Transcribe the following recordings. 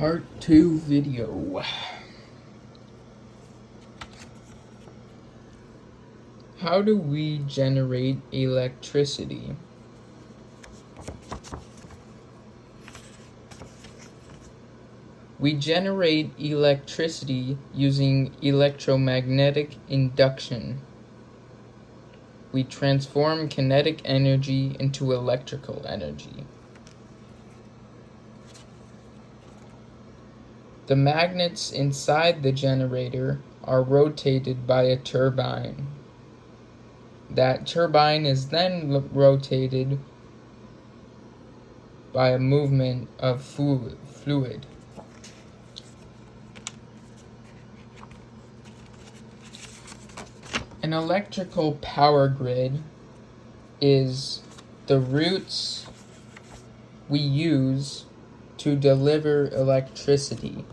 Part 2 video. How do we generate electricity? We generate electricity using electromagnetic induction. We transform kinetic energy into electrical energy. The magnets inside the generator are rotated by a turbine. That turbine is then rotated by a movement of fluid. An electrical power grid is the routes we use to deliver electricity.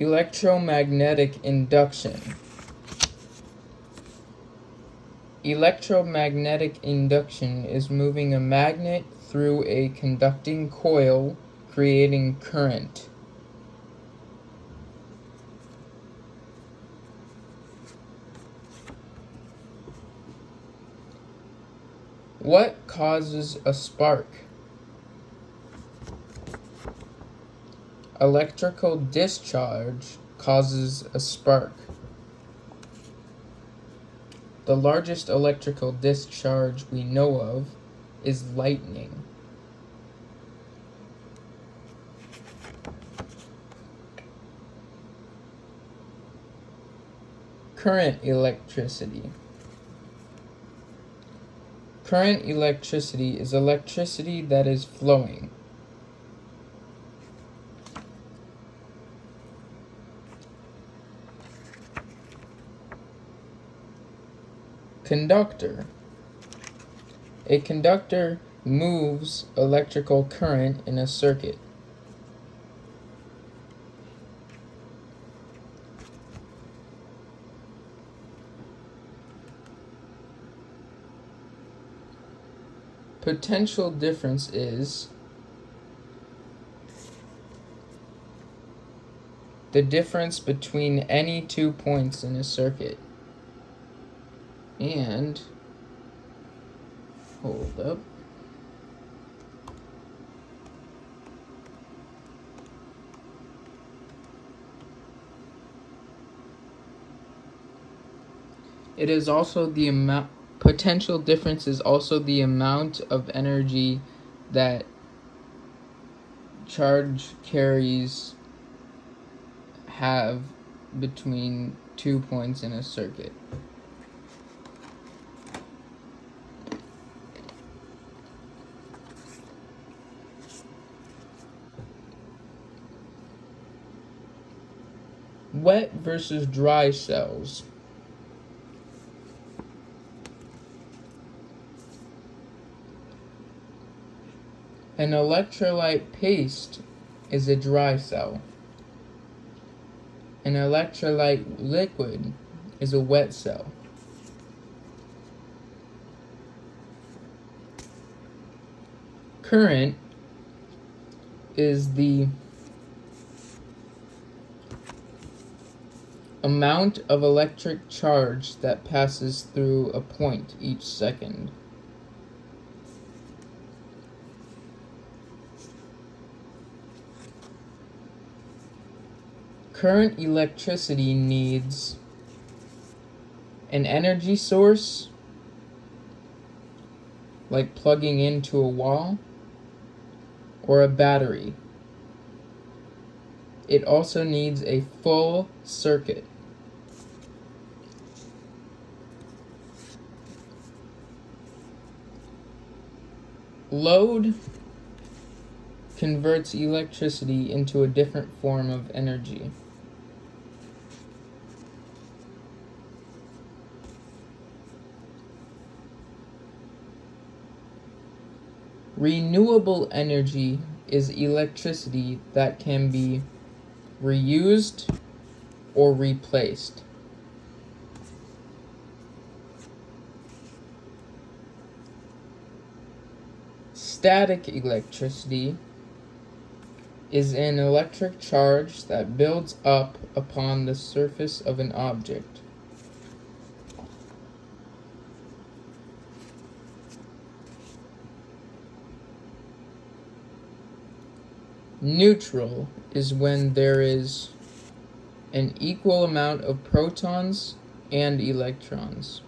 Electromagnetic induction. Electromagnetic induction is moving a magnet through a conducting coil, creating current. What causes a spark? Electrical discharge causes a spark. The largest electrical discharge we know of is lightning. Current electricity. Current electricity is electricity that is flowing. Conductor. A conductor moves electrical current in a circuit. Potential difference is the difference between any 2 points in a circuit. And, hold up. It is also the amount, potential difference is also the amount of energy that charge carriers have between 2 points in a circuit. Wet versus dry cells. An electrolyte paste is a dry cell. An electrolyte liquid is a wet cell. Current is the amount of electric charge that passes through a point each second. Current electricity needs an energy source, like plugging into a wall, or a battery. It also needs a full circuit. Load converts electricity into a different form of energy. Renewable energy is electricity that can be reused or replaced. Static electricity is an electric charge that builds up upon the surface of an object. Neutral is when there is an equal amount of protons and electrons.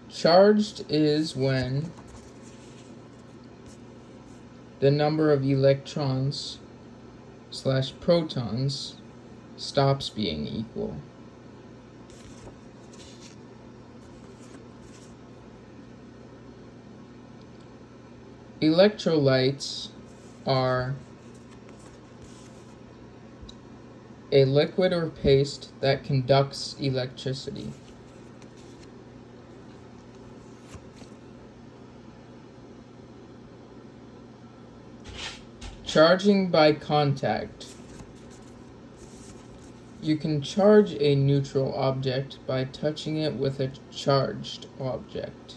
Charged is when the number of electrons / protons stops being equal. Electrolytes are a liquid or paste that conducts electricity. Charging by contact. You can charge a neutral object by touching it with a charged object.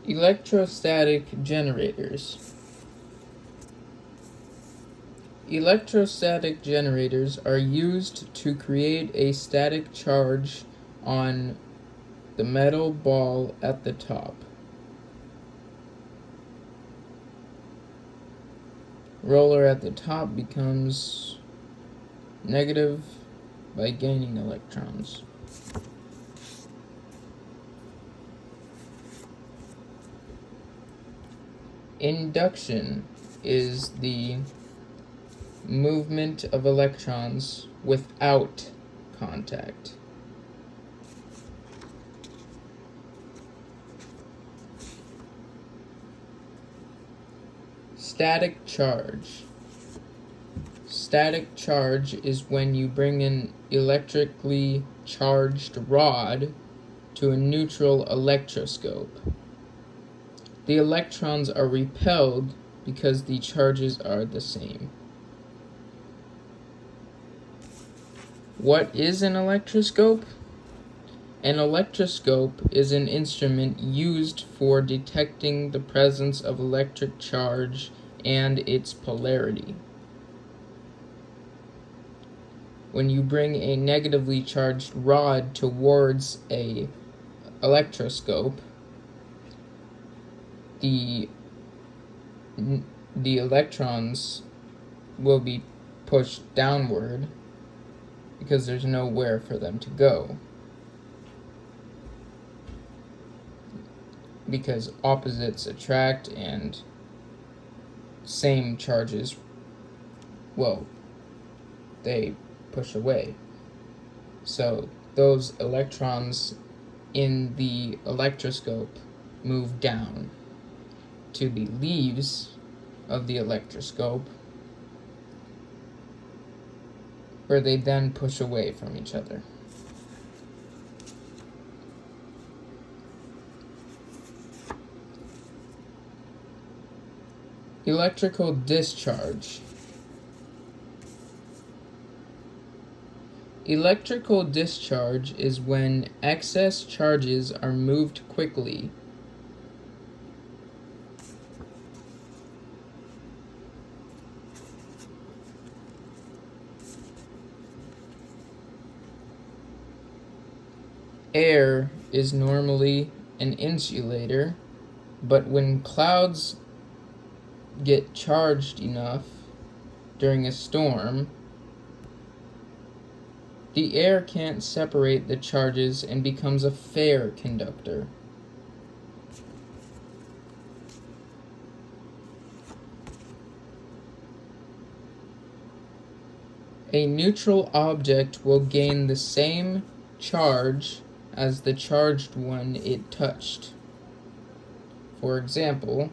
Electrostatic generators. Electrostatic generators are used to create a static charge on the metal ball at the top. Roller at the top becomes negative by gaining electrons. Induction is the movement of electrons without contact. Static charge. Static charge is when you bring an electrically charged rod to a neutral electroscope. The electrons are repelled because the charges are the same. What is an electroscope? An electroscope is an instrument used for detecting the presence of electric charge and its polarity. When you bring a negatively charged rod towards an electroscope, the electrons will be pushed downward because there's nowhere for them to go. Because opposites attract and same charges, well, they push away. So those electrons in the electroscope move down to the leaves of the electroscope, where they then push away from each other. Electrical discharge. Electrical discharge is when excess charges are moved quickly Air is normally an insulator, but when clouds get charged enough during a storm, the air can't separate the charges and becomes a fair conductor. A neutral object will gain the same charge as the charged one it touched. For example,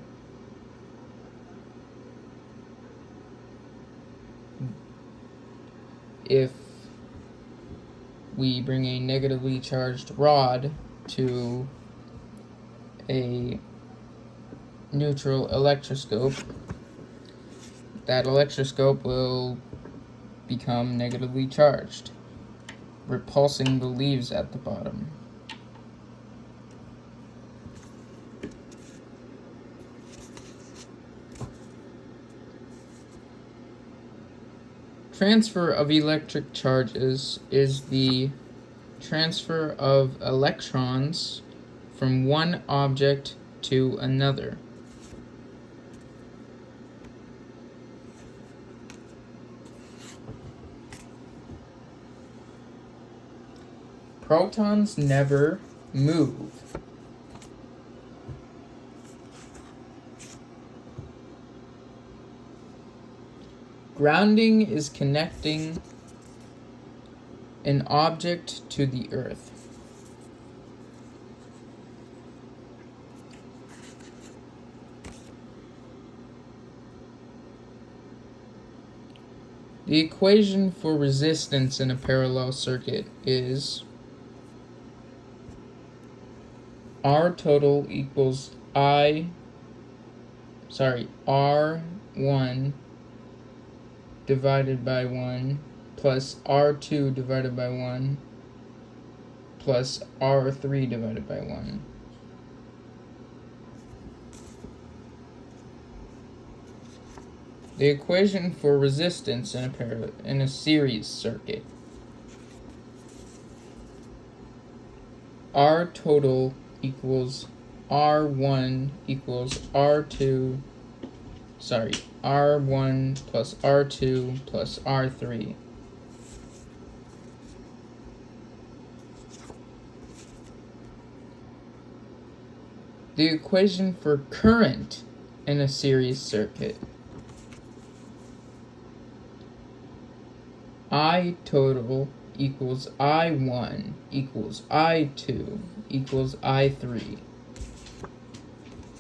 if we bring a negatively charged rod to a neutral electroscope, that electroscope will become negatively charged, repulsing the leaves at the bottom. Transfer of electric charges is the transfer of electrons from one object to another. Protons never move. Grounding is connecting an object to the earth. The equation for resistance in a parallel circuit is R total equals R1 divided by 1 plus R2 divided by 1 plus R3 divided by 1. The equation for resistance in a series circuit. R total equals R1 plus R2 plus R3. The equation for current in a series circuit. I total equals I1 equals I2 equals I3,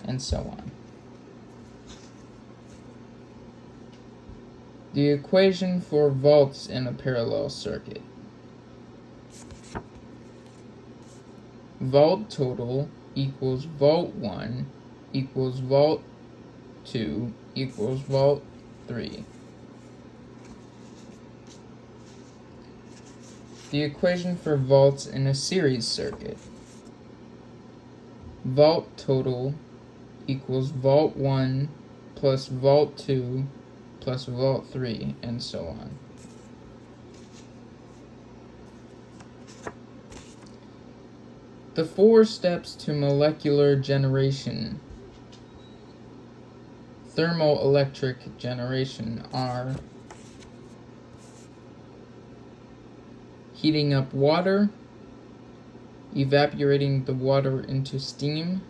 and so on. The equation for volts in a parallel circuit. Volt total equals volt 1 equals volt 2 equals volt 3. The equation for volts in a series circuit. Volt total equals volt 1 plus volt 2 plus volt 3, and so on. The 4 steps to molecular generation, thermoelectric generation, are heating up water, evaporating the water into steam.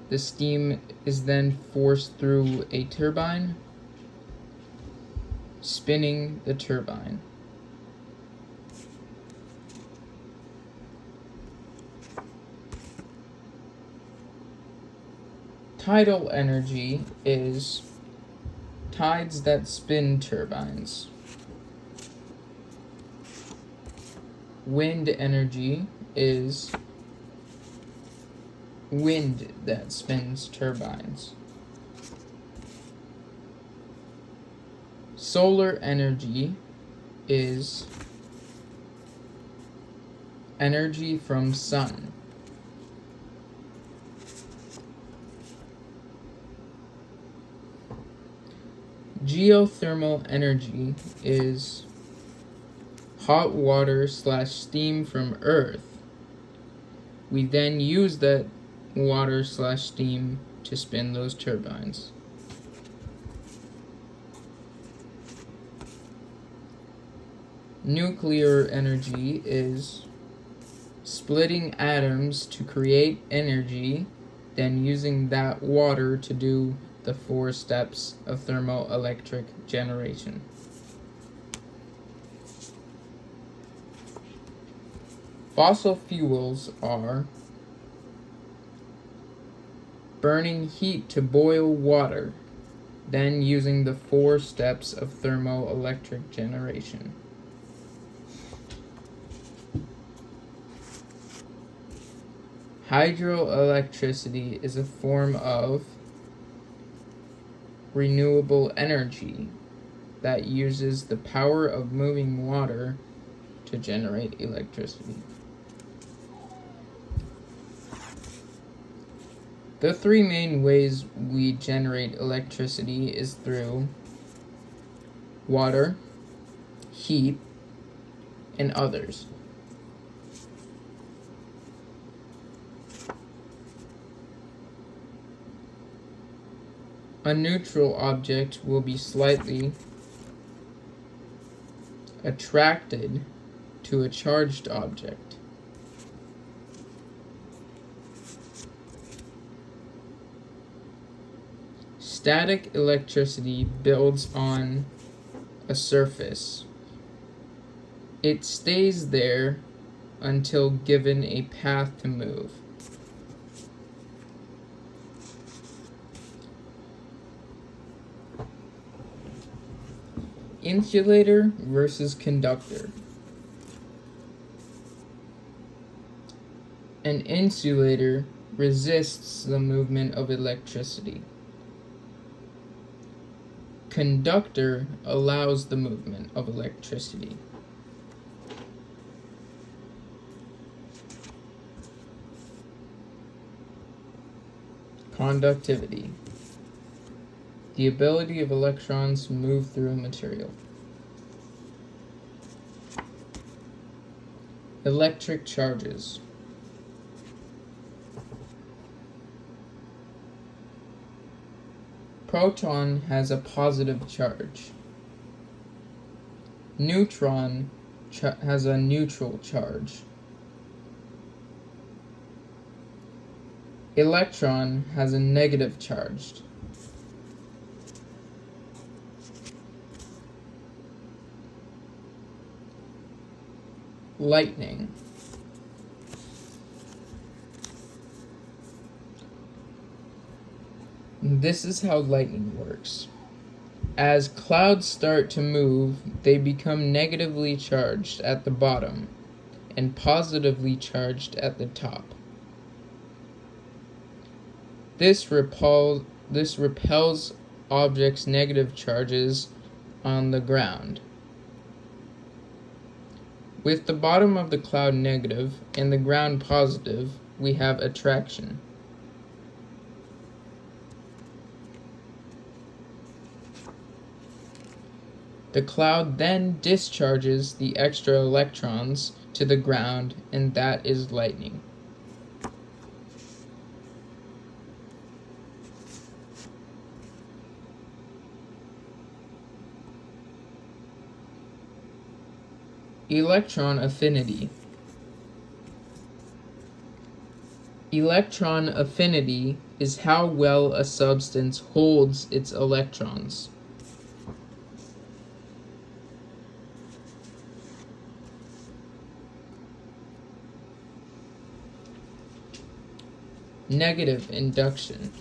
The steam is then forced through a turbine, spinning the turbine. Tidal energy is tides that spin turbines. Wind energy is wind that spins turbines. Solar energy is energy from sun. Geothermal energy is hot water / steam from Earth. We then use that water / steam to spin those turbines. Nuclear energy is splitting atoms to create energy, then using that water to do the 4 steps of thermoelectric generation. Fossil fuels are burning heat to boil water, then using the 4 steps of thermoelectric generation. Hydroelectricity is a form of renewable energy that uses the power of moving water to generate electricity. The three main ways we generate electricity is through water, heat, and others. A neutral object will be slightly attracted to a charged object. Static electricity builds on a surface. It stays there until given a path to move. Insulator versus conductor. An insulator resists the movement of electricity. Conductor allows the movement of electricity. Conductivity. The ability of electrons to move through a material. Electric charges. Proton has a positive charge. Neutron has a neutral charge. Electron has a negative charge. Lightning. This is how lightning works. As clouds start to move, they become negatively charged at the bottom and positively charged at the top. This repels objects' negative charges on the ground. With the bottom of the cloud negative and the ground positive, we have attraction. The cloud then discharges the extra electrons to the ground, and that is lightning. Electron affinity. Electron affinity is how well a substance holds its electrons. Negative induction.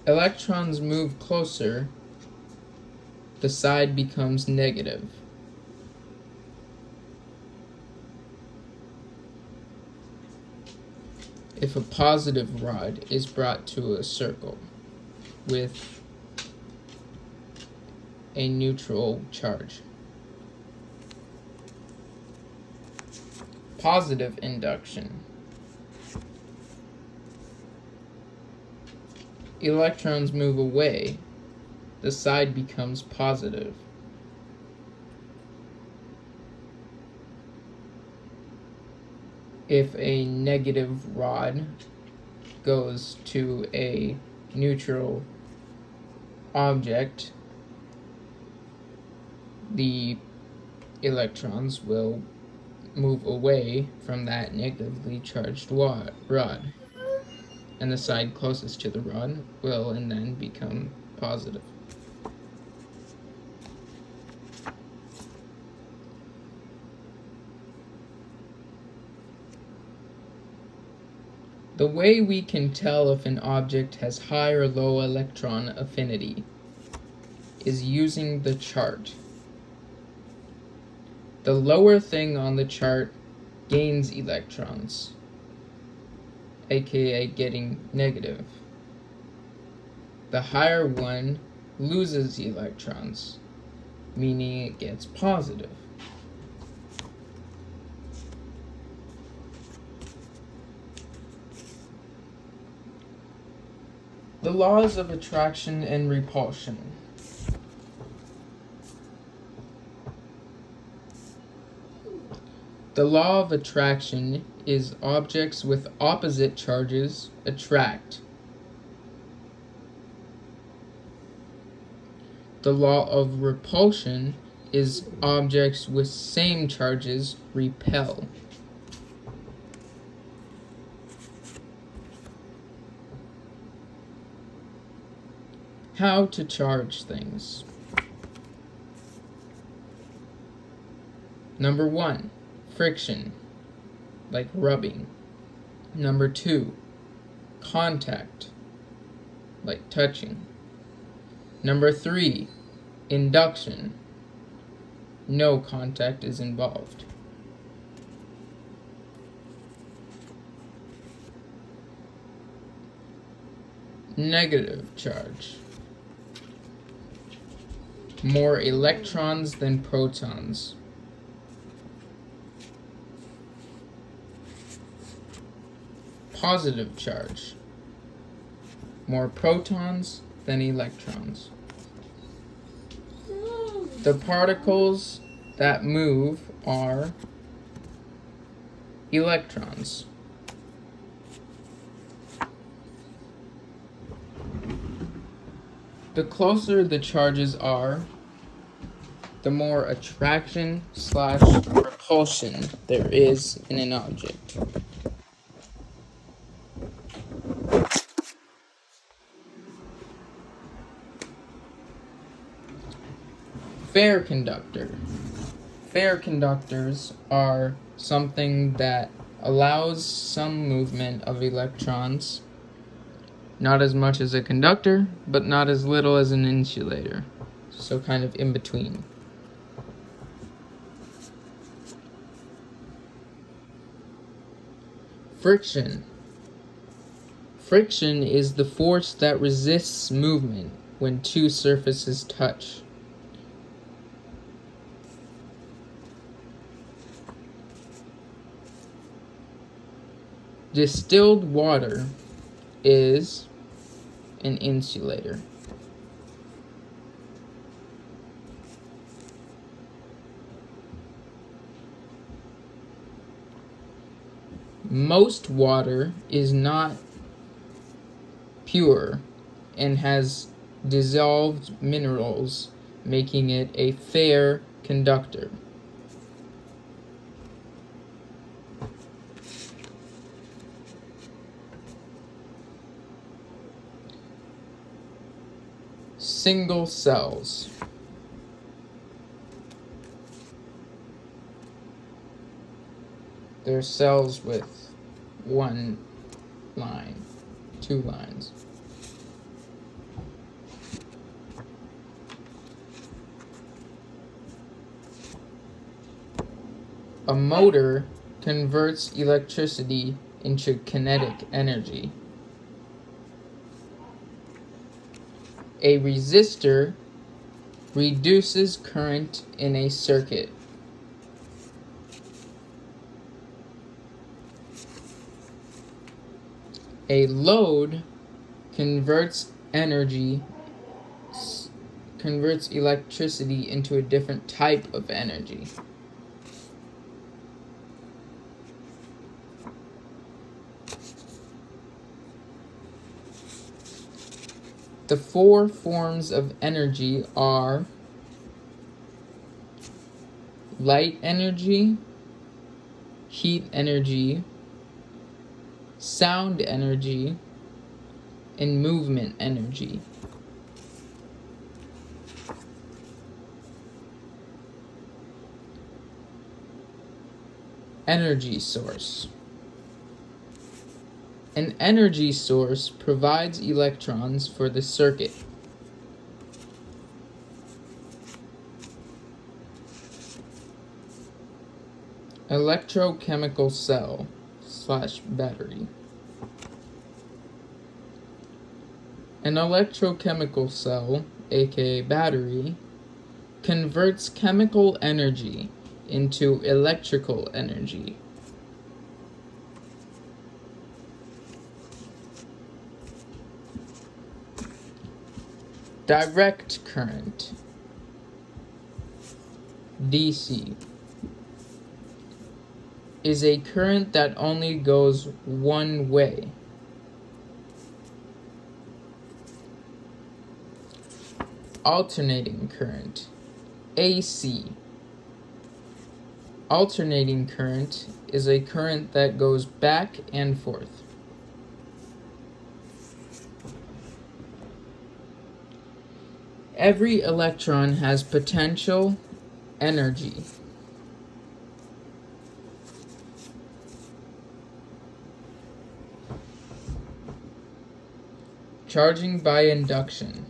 Electrons move closer, the side becomes negative. If a positive rod is brought to a circle with a neutral charge. Positive induction. Electrons move away, the side becomes positive. If a negative rod goes to a neutral object, the electrons will move away from that negatively charged rod, and the side closest to the rod will and then become positive. The way we can tell if an object has high or low electron affinity is using the chart. The lower thing on the chart gains electrons, aka getting negative. The higher one loses electrons, meaning it gets positive. The laws of attraction and repulsion. The law of attraction is objects with opposite charges attract. The law of repulsion is objects with same charges repel. How to charge things. Number 1, friction, like rubbing. Number 2, contact, like touching. Number 3, induction. No contact is involved. Negative charge. More electrons than protons. Positive charge. More protons than electrons. The particles that move are electrons. The closer the charges are, the more attraction/repulsion there is in an object. Fair conductor. Fair conductors are something that allows some movement of electrons, not as much as a conductor, but not as little as an insulator. So kind of in between. Friction. Friction is the force that resists movement when two surfaces touch. Distilled water is an insulator. Most water is not pure and has dissolved minerals, making it a fair conductor. Single cells. They're cells with one line, two lines. A motor converts electricity into kinetic energy. A resistor reduces current in a circuit. A load converts electricity into a different type of energy. The four forms of energy are light energy, heat energy, sound energy, and movement energy. Energy source. An energy source provides electrons for the circuit. Electrochemical cell / battery. An electrochemical cell, aka battery, converts chemical energy into electrical energy. Direct current, DC, is a current that only goes one way. Alternating current, AC. Alternating current is a current that goes back and forth. Every electron has potential energy. Charging by induction.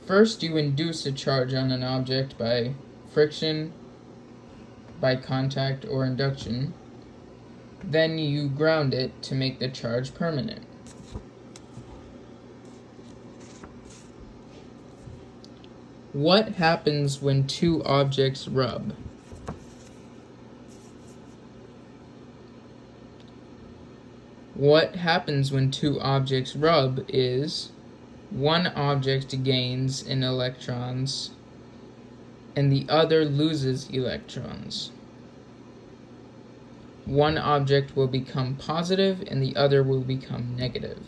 First, you induce a charge on an object by friction, by contact, or induction. Then you ground it to make the charge permanent. What happens when two objects rub? What happens when two objects rub is one object gains in electrons and the other loses electrons. One object will become positive and the other will become negative.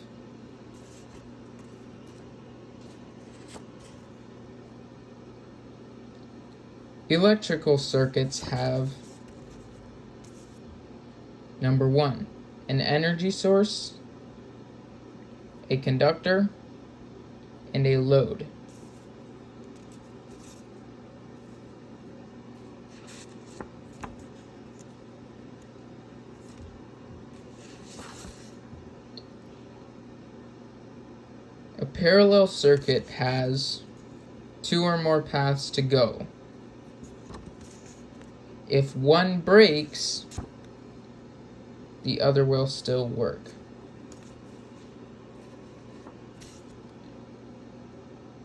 Electrical circuits have: number 1, an energy source, a conductor, and a load. A parallel circuit has 2 or more paths to go. If one breaks, the other will still work.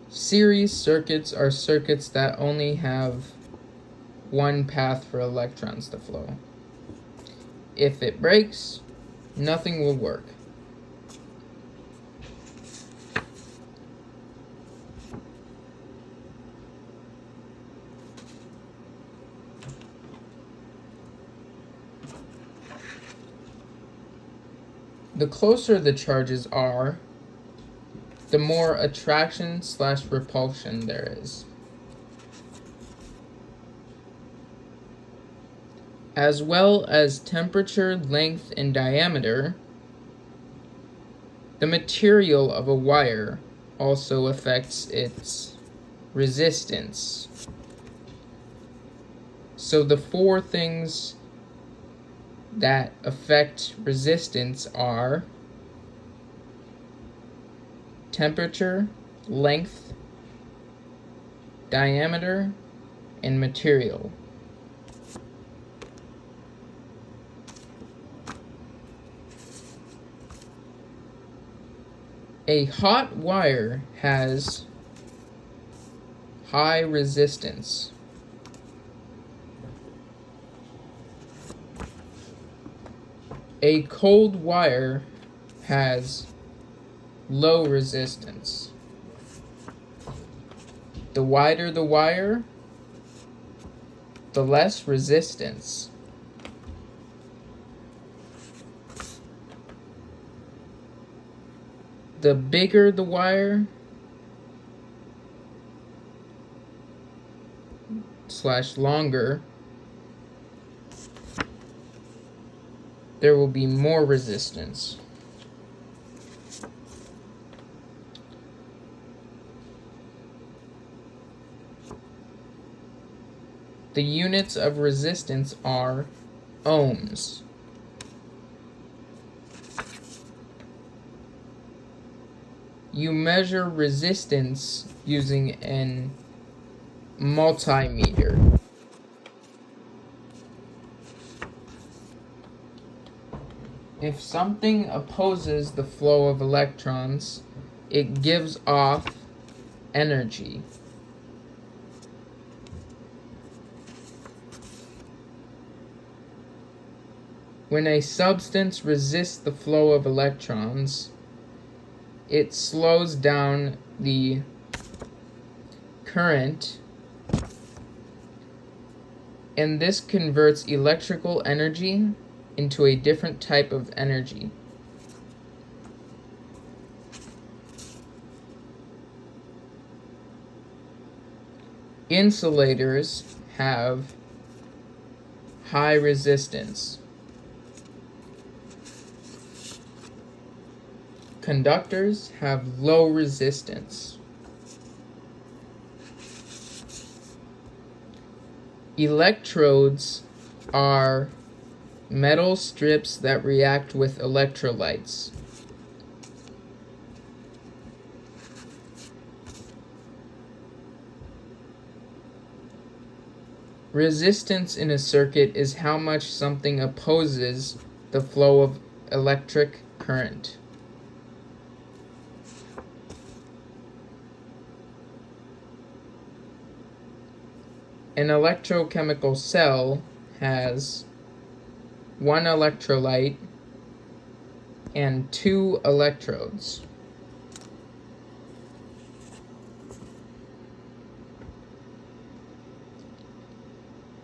Series circuits are circuits that only have one path for electrons to flow. If it breaks, nothing will work. The closer the charges are, the more attraction / repulsion there is. As well as temperature, length, and diameter, the material of a wire also affects its resistance. So the 4 things that affect resistance are temperature, length, diameter, and material. A hot wire has high resistance. A cold wire has low resistance. The wider the wire, the less resistance. The bigger the wire / longer, there will be more resistance. The units of resistance are ohms. You measure resistance using an multimeter. If something opposes the flow of electrons, it gives off energy. When a substance resists the flow of electrons, it slows down the current, and this converts electrical energy into a different type of energy. Insulators have high resistance. Conductors have low resistance. Electrodes are metal strips that react with electrolytes. Resistance in a circuit is how much something opposes the flow of electric current. An electrochemical cell has one electrolyte and two electrodes.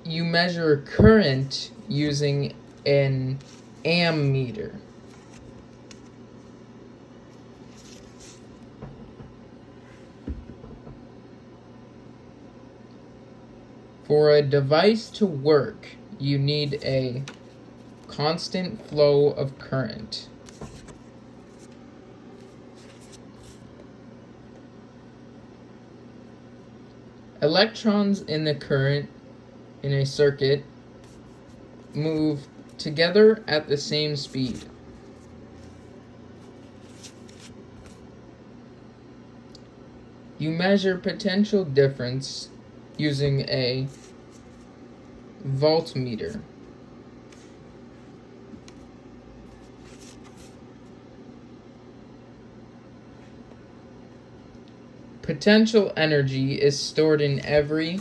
You measure current using an ammeter. For a device to work, you need a constant flow of current. Electrons in the current in a circuit move together at the same speed. You measure potential difference using a voltmeter. Potential energy is stored in every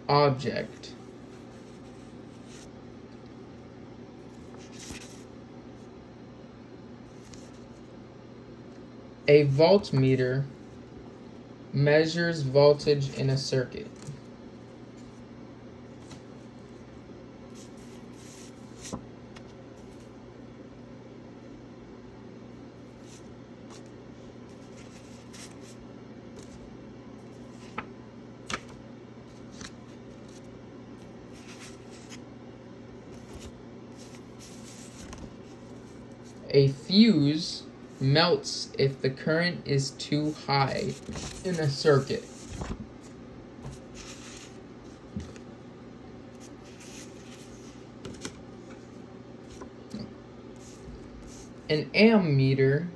object. A voltmeter measures voltage in a circuit. A fuse melts if the current is too high in a circuit. An ammeter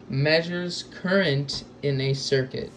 measures current in a circuit.